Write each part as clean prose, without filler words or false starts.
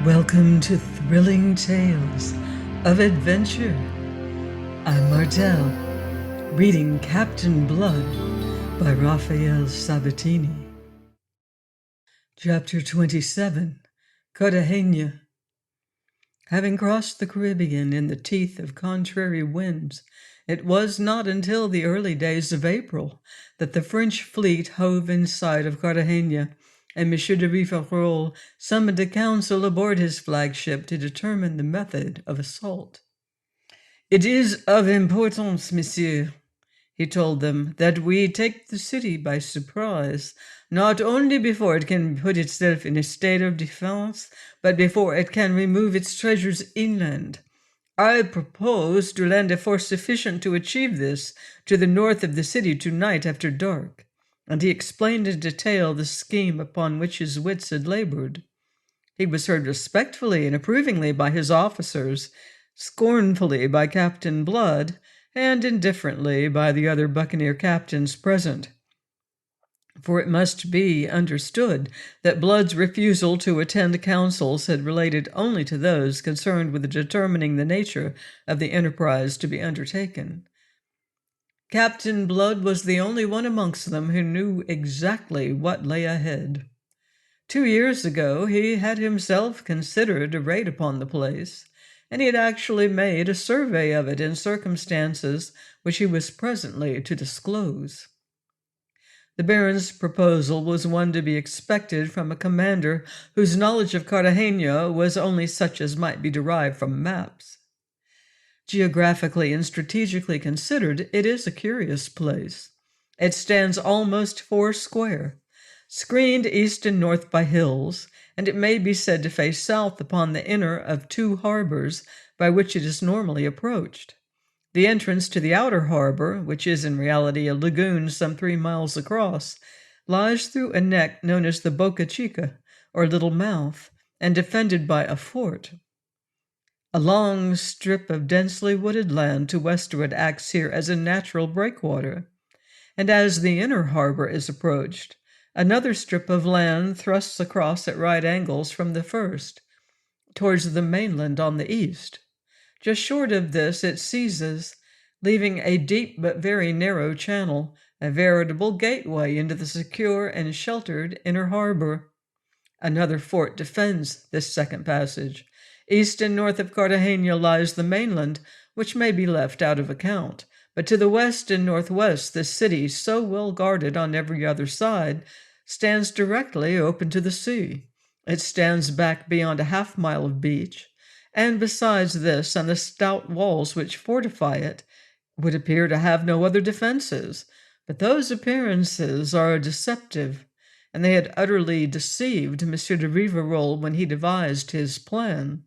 Welcome to Thrilling Tales of Adventure. I'm Martel, reading Captain Blood by Raphael Sabatini. Chapter 27, Cartagena. Having crossed the Caribbean in the teeth of contrary winds, it was not until the early days of April that the French fleet hove in sight of Cartagena, and Monsieur de Raphael summoned a council aboard his flagship to determine the method of assault. "It is of importance, monsieur," he told them, "that we take the city by surprise, not only before it can put itself in a state of defense, but before it can remove its treasures inland. I propose to land a force sufficient to achieve this to the north of the city tonight after dark." And he explained in detail the scheme upon which his wits had labored. He was heard respectfully and approvingly by his officers, scornfully by Captain Blood, and indifferently by the other buccaneer captains present. For it must be understood that Blood's refusal to attend councils had related only to those concerned with determining the nature of the enterprise to be undertaken. Captain Blood was the only one amongst them who knew exactly what lay ahead. 2 years ago he had himself considered a raid upon the place, and he had actually made a survey of it in circumstances which he was presently to disclose. The Baron's proposal was one to be expected from a commander whose knowledge of Cartagena was only such as might be derived from maps. Geographically and strategically considered, it is a curious place. It stands almost 4 square, screened east and north by hills, and it may be said to face south upon the inner of 2 harbors by which it is normally approached. The entrance to the outer harbor, which is in reality a lagoon some 3 miles across, lies through a neck known as the Boca Chica, or Little Mouth, and defended by a fort. A long strip of densely wooded land to westward acts here as a natural breakwater, and as the inner harbor is approached, another strip of land thrusts across at right angles from the first, towards the mainland on the east. Just short of this it ceases, leaving a deep but very narrow channel, a veritable gateway into the secure and sheltered inner harbor. Another fort defends this second passage. East and north of Cartagena lies the mainland, which may be left out of account, but to the west and northwest the city, so well guarded on every other side, stands directly open to the sea. It stands back beyond a half-mile of beach, and besides this and the stout walls which fortify it, would appear to have no other defenses. But those appearances are deceptive, and they had utterly deceived Monsieur de Rivarol when he devised his plan.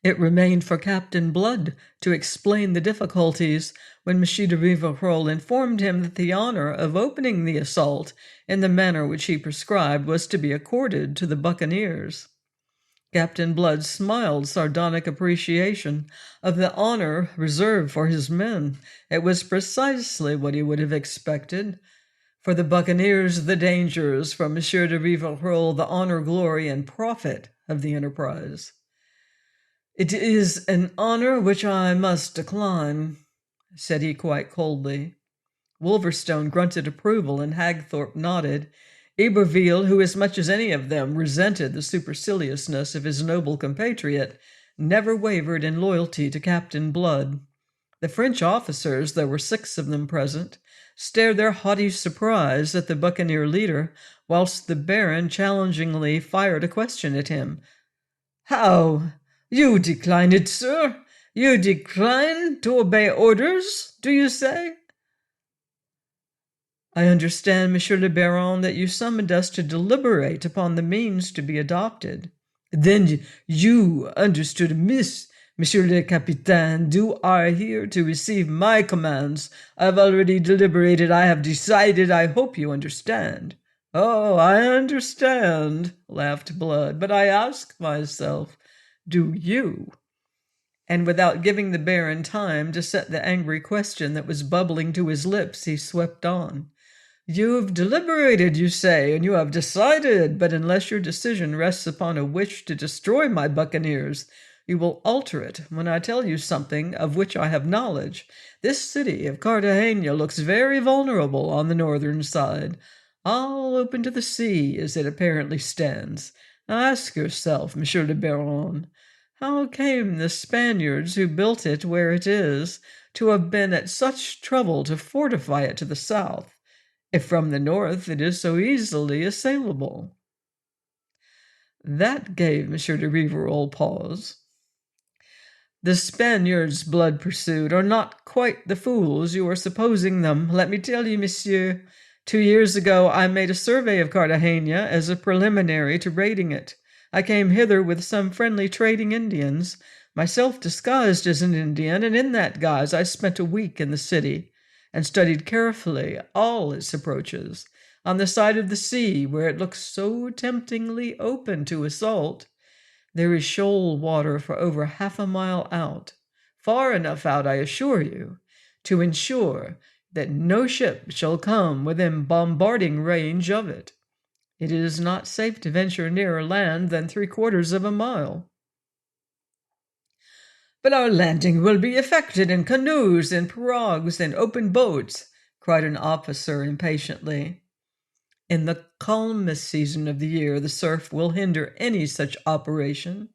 It remained for Captain Blood to explain the difficulties when Monsieur de Rivarol informed him that the honor of opening the assault in the manner which he prescribed was to be accorded to the buccaneers. Captain Blood smiled sardonic appreciation of the honor reserved for his men. It was precisely what he would have expected. For the buccaneers, the dangers; for Monsieur de Rivarol, the honor, glory, and profit of the enterprise. "It is an honor which I must decline," said he quite coldly. Wolverstone grunted approval, and Hagthorpe nodded. Iberville, who as much as any of them resented the superciliousness of his noble compatriot, never wavered in loyalty to Captain Blood. The French officers, there were 6 of them present, stared their haughty surprise at the buccaneer leader, whilst the Baron challengingly fired a question at him. "How? You decline it, sir? You decline to obey orders, do you say?" "I understand, Monsieur le Baron, that you summoned us to deliberate upon the means to be adopted." "Then you understood amiss, Monsieur le Capitaine. You are here to receive my commands. I have already deliberated. I have decided. I hope you understand." "Oh, I understand," laughed Blood, "but I ask myself, do you?" And without giving the Baron time to set the angry question that was bubbling to his lips, he swept on. You've deliberated, you say, and you have decided, but unless your decision rests upon a wish to destroy my buccaneers, you will alter it when I tell you something of which I have knowledge. This city of Cartagena looks very vulnerable on the northern side, all open to the sea as it apparently stands. Now ask yourself, Monsieur le Baron, how came the Spaniards who built it where it is to have been at such trouble to fortify it to the south, if from the north it is so easily assailable? That gave Monsieur de Rivarol pause. The Spaniards, Blood pursued, are not quite the fools you are supposing them. Let me tell you, monsieur, 2 years ago I made a survey of Cartagena as a preliminary to raiding it. I came hither with some friendly trading Indians, myself disguised as an Indian, and in that guise I spent a week in the city, and studied carefully all its approaches. On the side of the sea, where it looks so temptingly open to assault, there is shoal water for over half a mile out, far enough out, I assure you, to ensure that no ship shall come within bombarding range of it. It is not safe to venture nearer land than 3/4 of a mile. But our landing will be effected in canoes, in pirogues, in open boats, cried an officer impatiently. In the calmest season of the year, the surf will hinder any such operation.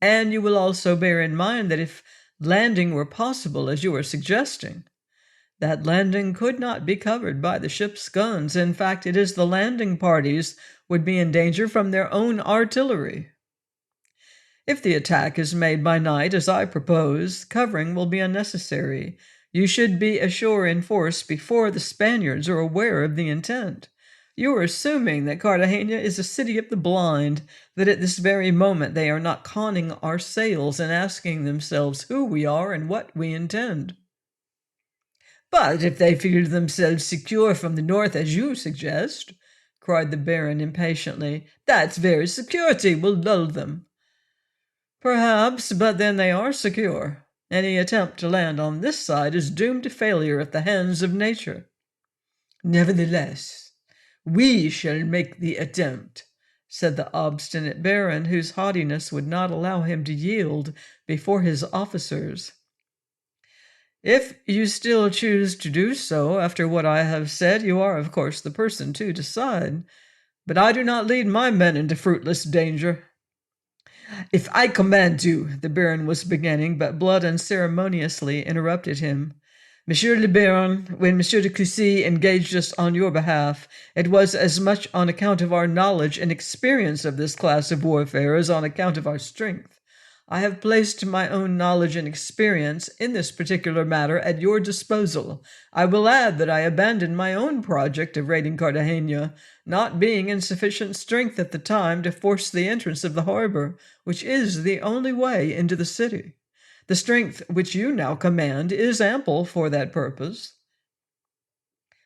And you will also bear in mind that if landing were possible, as you are suggesting, that landing could not be covered by the ship's guns. In fact, it is the landing parties would be in danger from their own artillery. If the attack is made by night, as I propose, covering will be unnecessary. You should be ashore in force before the Spaniards are aware of the intent. You are assuming that Cartagena is a city of the blind, that at this very moment they are not conning our sails and asking themselves who we are and what we intend. But if they feel themselves secure from the north, as you suggest, cried the Baron impatiently, that very security will lull them. Perhaps, but then they are secure. Any attempt to land on this side is doomed to failure at the hands of nature. Nevertheless, we shall make the attempt, said the obstinate Baron, whose haughtiness would not allow him to yield before his officers. If you still choose to do so after what I have said, you are, of course, the person to decide. But I do not lead my men into fruitless danger. If I command you, the Baron was beginning, but Blood unceremoniously interrupted him. Monsieur le Baron, when Monsieur de Cussy engaged us on your behalf, it was as much on account of our knowledge and experience of this class of warfare as on account of our strength. I have placed my own knowledge and experience in this particular matter at your disposal. I will add that I abandoned my own project of raiding Cartagena, not being in sufficient strength at the time to force the entrance of the harbor, which is the only way into the city. The strength which you now command is ample for that purpose.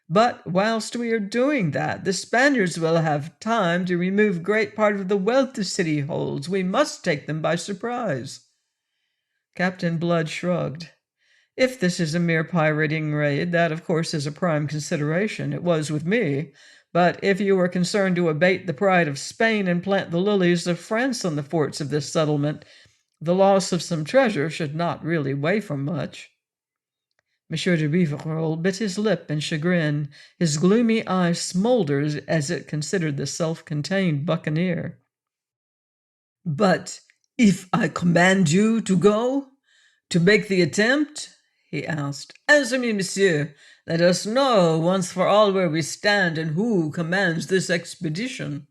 But whilst we are doing that, the Spaniards will have time to remove great part of the wealth the city holds. We must take them by surprise. Captain Blood shrugged. If this is a mere pirating raid, that of course is a prime consideration. It was with me. But if you are concerned to abate the pride of Spain and plant the lilies of France on the forts of this settlement, the loss of some treasure should not really weigh for much. Monsieur de Rivarol bit his lip in chagrin. His gloomy eye smoldered as it considered the self-contained buccaneer. But if I command you to go, to make the attempt? He asked. Answer me, monsieur. Let us know once for all where we stand and who commands this expedition.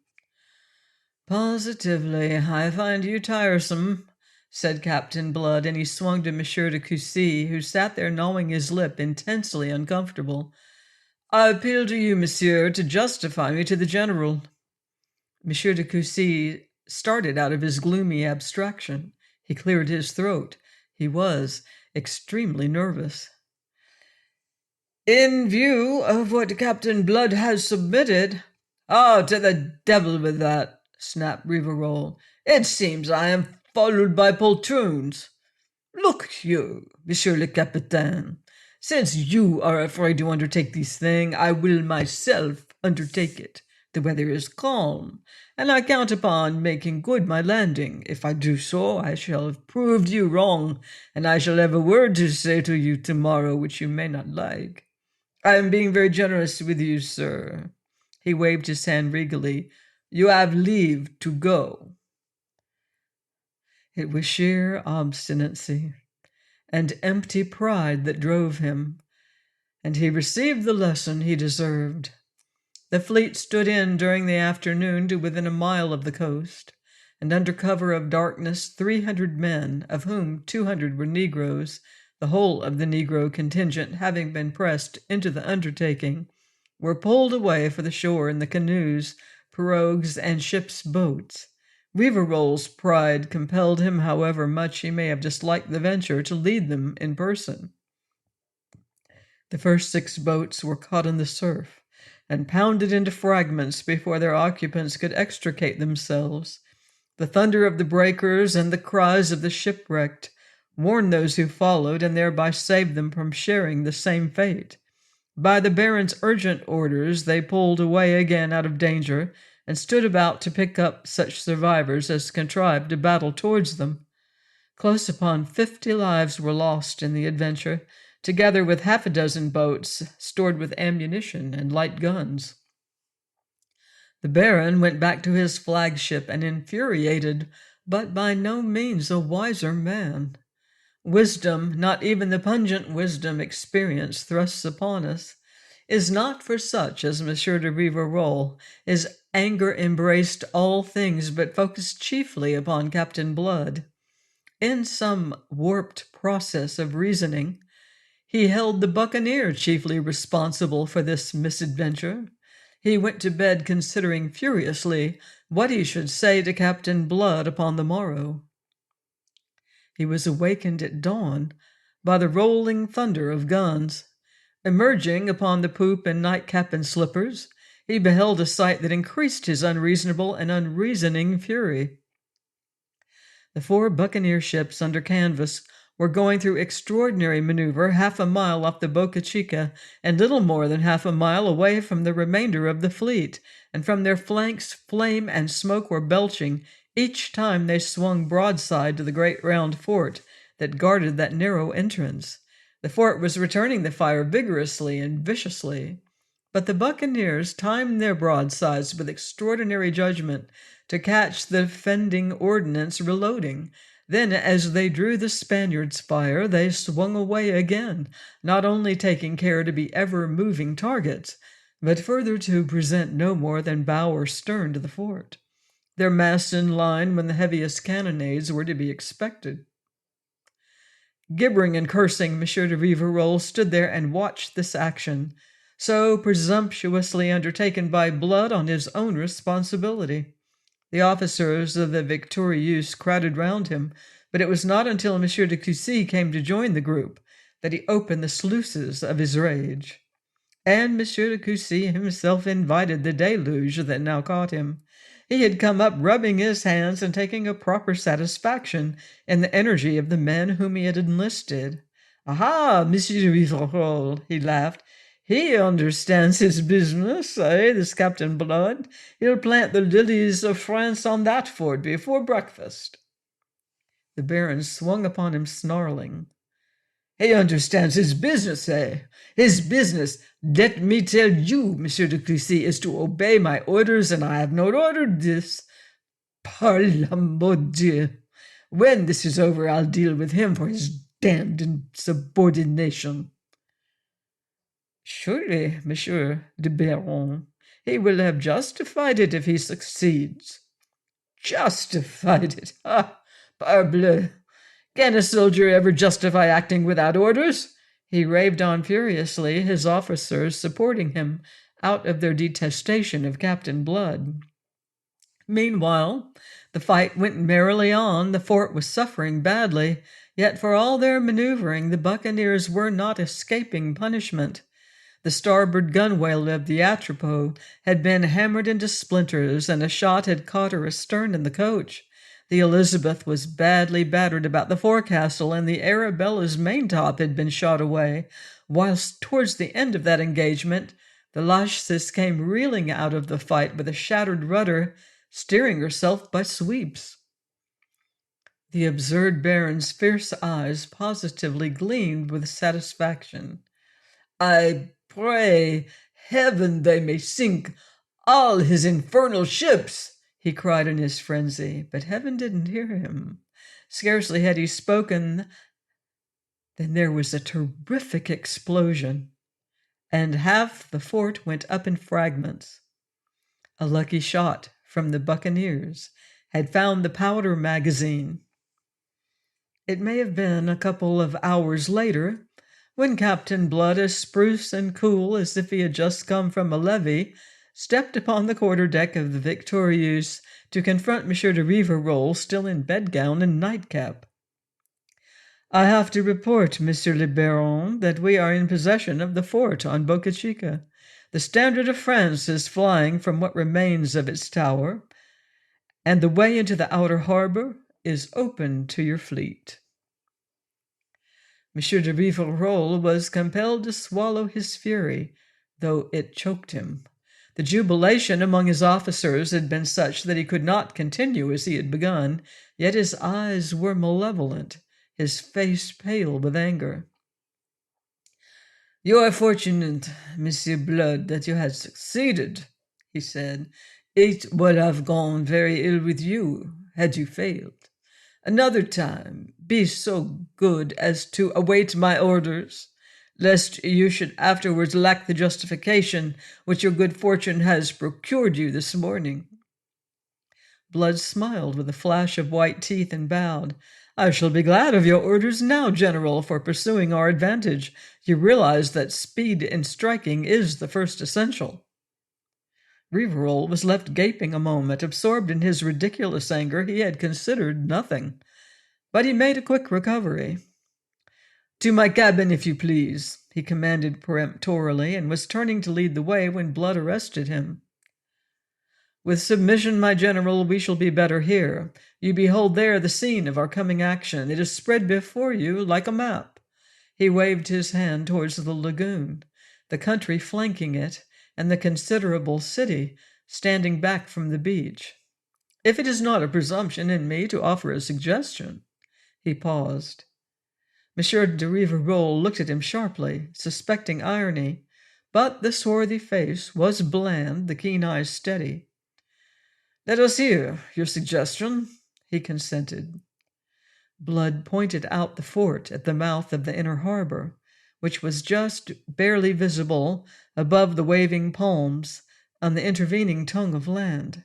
Positively, I find you tiresome, said Captain Blood, and he swung to Monsieur de Cussy, who sat there gnawing his lip, intensely uncomfortable. I appeal to you, monsieur, to justify me to the general. Monsieur de Cussy started out of his gloomy abstraction. He cleared his throat. He was extremely nervous. In view of what Captain Blood has submitted— "Oh, to the devil with that," snapped Rivarol. "It seems I am followed by poltroons. Look you, Monsieur le Capitaine, Since you are afraid to undertake this thing, I will myself undertake it. The weather is calm, and I count upon making good my landing. If I do so, I shall have proved you wrong, and I shall have a word to say to you tomorrow which you may not like. I am being very generous with you, sir." He waved his hand regally. "You have leave to go." It was sheer obstinacy and empty pride that drove him, and he received the lesson he deserved. The fleet stood in during the afternoon to within a mile of the coast, and under cover of darkness 300 men, of whom 200 were Negroes, the whole of the Negro contingent having been pressed into the undertaking, were pulled away for the shore in the canoes, pirogues, and ship's boats. Rivarol's pride compelled him, however much he may have disliked the venture, to lead them in person. The first 6 boats were caught in the surf and pounded into fragments before their occupants could extricate themselves. The thunder of the breakers and the cries of the shipwrecked warned those who followed and thereby saved them from sharing the same fate. By the Baron's urgent orders, they pulled away again out of danger and stood about to pick up such survivors as contrived to battle towards them. Close upon 50 lives were lost in the adventure, together with half a dozen boats stored with ammunition and light guns. The Baron went back to his flagship an infuriated, but by no means a wiser man. Wisdom, not even the pungent wisdom experience thrusts upon us, is not for such as Monsieur de Rivarol. His anger embraced all things, but focused chiefly upon Captain Blood. In some warped process of reasoning, he held the buccaneer chiefly responsible for this misadventure. He went to bed considering furiously what he should say to Captain Blood upon the morrow. He was awakened at dawn by the rolling thunder of guns. Emerging upon the poop in nightcap and slippers, he beheld a sight that increased his unreasonable and unreasoning fury. The 4 buccaneer ships under canvas were going through extraordinary maneuver half a mile off the Boca Chica and little more than half a mile away from the remainder of the fleet, and from their flanks flame and smoke were belching each time they swung broadside to the great round fort that guarded that narrow entrance. The fort was returning the fire vigorously and viciously, but the buccaneers timed their broadsides with extraordinary judgment to catch the defending ordnance reloading. Then, as they drew the Spaniards' fire, they swung away again, not only taking care to be ever-moving targets, but further to present no more than bow or stern to the fort, their masts in line when the heaviest cannonades were to be expected. Gibbering and cursing, Monsieur de Rivarol stood there and watched this action, so presumptuously undertaken by Blood on his own responsibility. The officers of the Victorieuse crowded round him, but it was not until Monsieur de Cussy came to join the group that he opened the sluices of his rage. And Monsieur de Cussy himself invited the deluge that now caught him. He had come up rubbing his hands and taking a proper satisfaction in the energy of the men whom he had enlisted. "Aha, Monsieur de Rivarol," he laughed. "He understands his business, eh, this Captain Blood? He'll plant the lilies of France on that fort before breakfast." The Baron swung upon him, snarling. "He understands his business, eh? His business, let me tell you, Monsieur de Cussy, is to obey my orders, and I have not ordered this. Par la mon Dieu! When this is over, I'll deal with him for his damned insubordination." "Surely, Monsieur de Baron, he will have justified it if he succeeds." "Justified it? Ah, parbleu! Can a soldier ever justify acting without orders?" He raved on furiously, his officers supporting him out of their detestation of Captain Blood. Meanwhile, the fight went merrily on. The fort was suffering badly, yet for all their maneuvering, the buccaneers were not escaping punishment. The starboard gunwale of the Atropos had been hammered into splinters, and a shot had caught her astern in the coach. The Elizabeth was badly battered about the forecastle, and the Arabella's maintop had been shot away, whilst towards the end of that engagement the Lachesis came reeling out of the fight with a shattered rudder, steering herself by sweeps. The absurd baron's fierce eyes positively gleamed with satisfaction. "I pray heaven they may sink all his infernal ships," he cried in his frenzy, but heaven didn't hear him. Scarcely had he spoken than there was a terrific explosion, and half the fort went up in fragments. A lucky shot from the buccaneers had found the powder magazine. It may have been a couple of hours later, when Captain Blood, as spruce and cool as if he had just come from a levee, stepped upon the quarter-deck of the Victorieuse to confront Monsieur de Rivarol, still in bedgown and nightcap. "I have to report, Monsieur le Baron, that we are in possession of the fort on Boca Chica. The standard of France is flying from what remains of its tower, and the way into the outer harbor is open to your fleet." Monsieur de Rivarol was compelled to swallow his fury, though it choked him. The jubilation among his officers had been such that he could not continue as he had begun, yet his eyes were malevolent, his face pale with anger. "You are fortunate, Monsieur Blood, that you have succeeded," he said. "It would have gone very ill with you had you failed. Another time, be so good as to await my orders, lest you should afterwards lack the justification which your good fortune has procured you this morning." Blood smiled with a flash of white teeth and bowed. "I shall be glad of your orders now, General, for pursuing our advantage. You realize that speed in striking is the first essential." Rivarol was left gaping a moment. Absorbed in his ridiculous anger, he had considered nothing. But he made a quick recovery. "To my cabin, if you please," he commanded peremptorily, and was turning to lead the way when Blood arrested him. "With submission, my general, we shall be better here. You behold there the scene of our coming action. It is spread before you like a map." He waved his hand towards the lagoon, the country flanking it, and the considerable city standing back from the beach. "If it is not a presumption in me to offer a suggestion—" He paused. Monsieur de Rivarol looked at him sharply, suspecting irony, but the swarthy face was bland, the keen eyes steady. "Let us hear your suggestion," he consented. Blood pointed out the fort at the mouth of the inner harbor, which was just barely visible above the waving palms on the intervening tongue of land.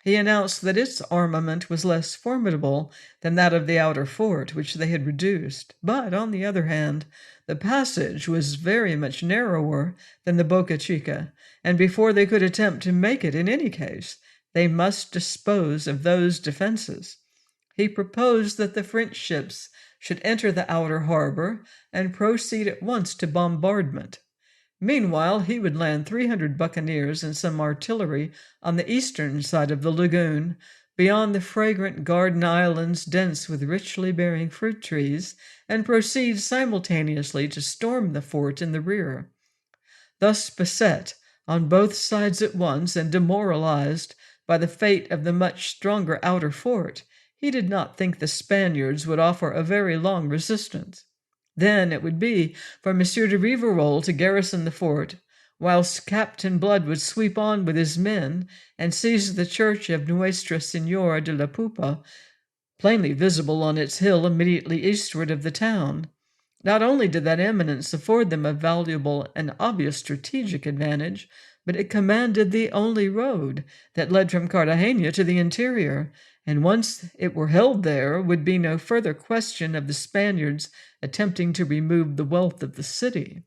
He announced that its armament was less formidable than that of the outer fort, which they had reduced, but, on the other hand, the passage was very much narrower than the Boca Chica, and before they could attempt to make it in any case, they must dispose of those defenses. He proposed that the French ships should enter the outer harbor and proceed at once to bombardment. Meanwhile, he would land 300 buccaneers and some artillery on the eastern side of the lagoon, beyond the fragrant garden islands dense with richly bearing fruit trees, and proceed simultaneously to storm the fort in the rear. Thus beset on both sides at once and demoralized by the fate of the much stronger outer fort, he did not think the Spaniards would offer a very long resistance. Then it would be for Monsieur de Rivarol to garrison the fort, whilst Captain Blood would sweep on with his men and seize the church of Nuestra Senora de la Pupa, plainly visible on its hill immediately eastward of the town. Not only did that eminence afford them a valuable and obvious strategic advantage, but it commanded the only road that led from Cartagena to the interior, and once it were held there, would be no further question of the Spaniards attempting to remove the wealth of the city.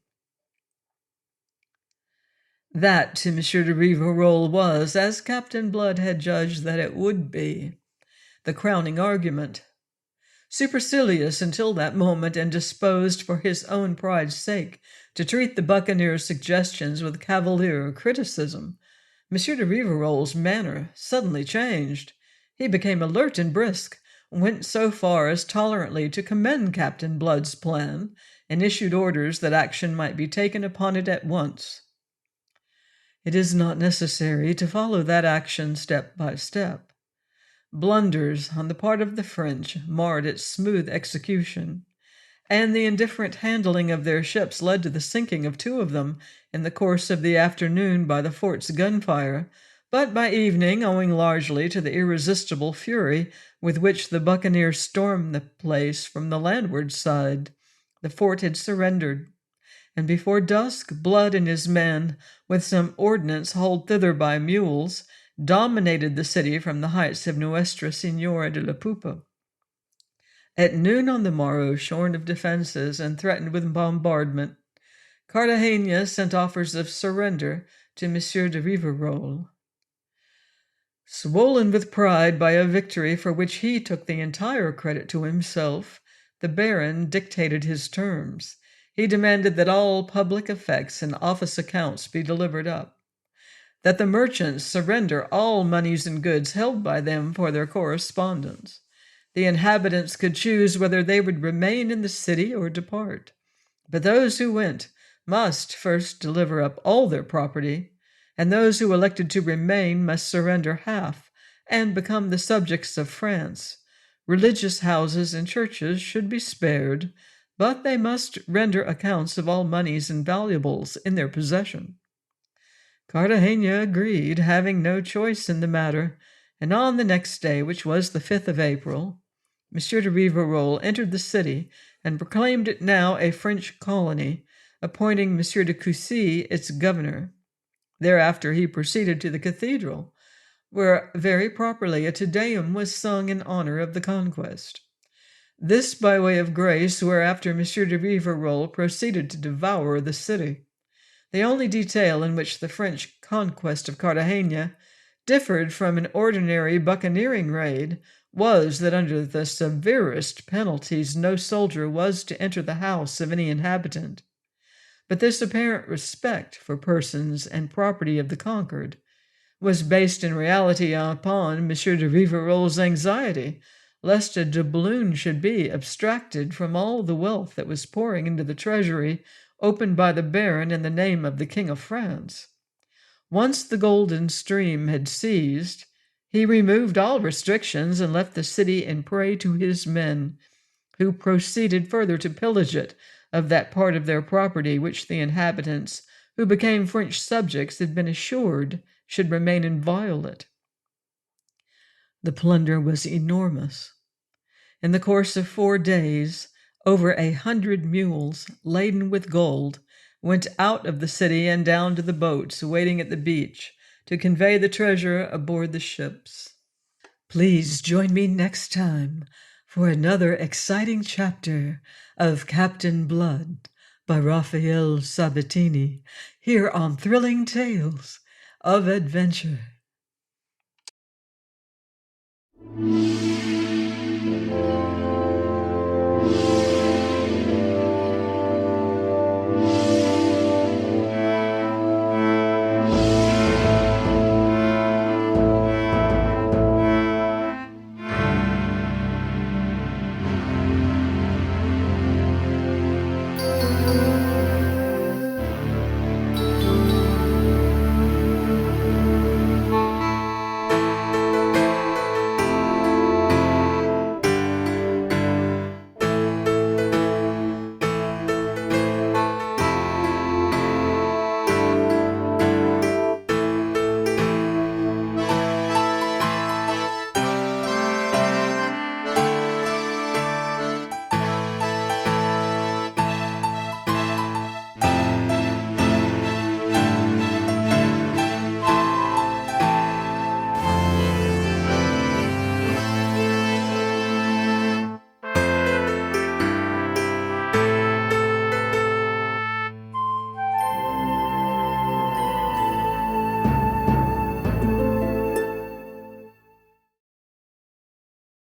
That, to Monsieur de Rivarol, was, as Captain Blood had judged that it would be, the crowning argument. Supercilious until that moment and disposed for his own pride's sake to treat the buccaneer's suggestions with cavalier criticism, Monsieur de Rivarol's manner suddenly changed. He became alert and brisk. went so far as tolerantly to commend Captain Blood's plan and issued orders that action might be taken upon it at once. It is not necessary to follow that action step by step. Blunders on the part of the French marred its smooth execution, and the indifferent handling of their ships led to the sinking of 2 of them in the course of the afternoon by the fort's gunfire, but by evening, owing largely to the irresistible fury with which the buccaneers stormed the place from the landward side, the fort had surrendered, and before dusk Blood and his men, with some ordnance hauled thither by mules, dominated the city from the heights of Nuestra Senora de la Poupa. At noon on the morrow, shorn of defenses and threatened with bombardment, Cartagena sent offers of surrender to M. de Rivarol. Swollen with pride by a victory for which he took the entire credit to himself, the baron dictated his terms. He demanded that all public effects and office accounts be delivered up, that the merchants surrender all moneys and goods held by them for their correspondence. The inhabitants could choose whether they would remain in the city or depart, but those who went must first deliver up all their property, and those who elected to remain must surrender half and become the subjects of France. Religious houses and churches should be spared, but they must render accounts of all moneys and valuables in their possession. Cartagena agreed, having no choice in the matter, and on the next day, which was the 5th of April, M. de Rivarol entered the city and proclaimed it now a French colony, appointing M. de Coucy its governor. Thereafter he proceeded to the cathedral, where very properly a Te Deum was sung in honor of the conquest. This by way of grace, whereafter M. de Rivarol proceeded to devour the city. The only detail in which the French conquest of Cartagena differed from an ordinary buccaneering raid was that under the severest penalties no soldier was to enter the house of any inhabitant. But this apparent respect for persons and property of the conquered was based in reality upon M. de Rivarol's anxiety lest a doubloon should be abstracted from all the wealth that was pouring into the treasury opened by the baron in the name of the King of France. Once the golden stream had ceased, he removed all restrictions and left the city in prey to his men, who proceeded further to pillage it of that part of their property which the inhabitants, who became French subjects, had been assured should remain inviolate. The plunder was enormous. In the course of 4 days, over 100 mules, laden with gold, went out of the city and down to the boats waiting at the beach to convey the treasure aboard the ships. Please join me next time for another exciting chapter of Captain Blood by Raphael Sabatini, here on Thrilling Tales of Adventure.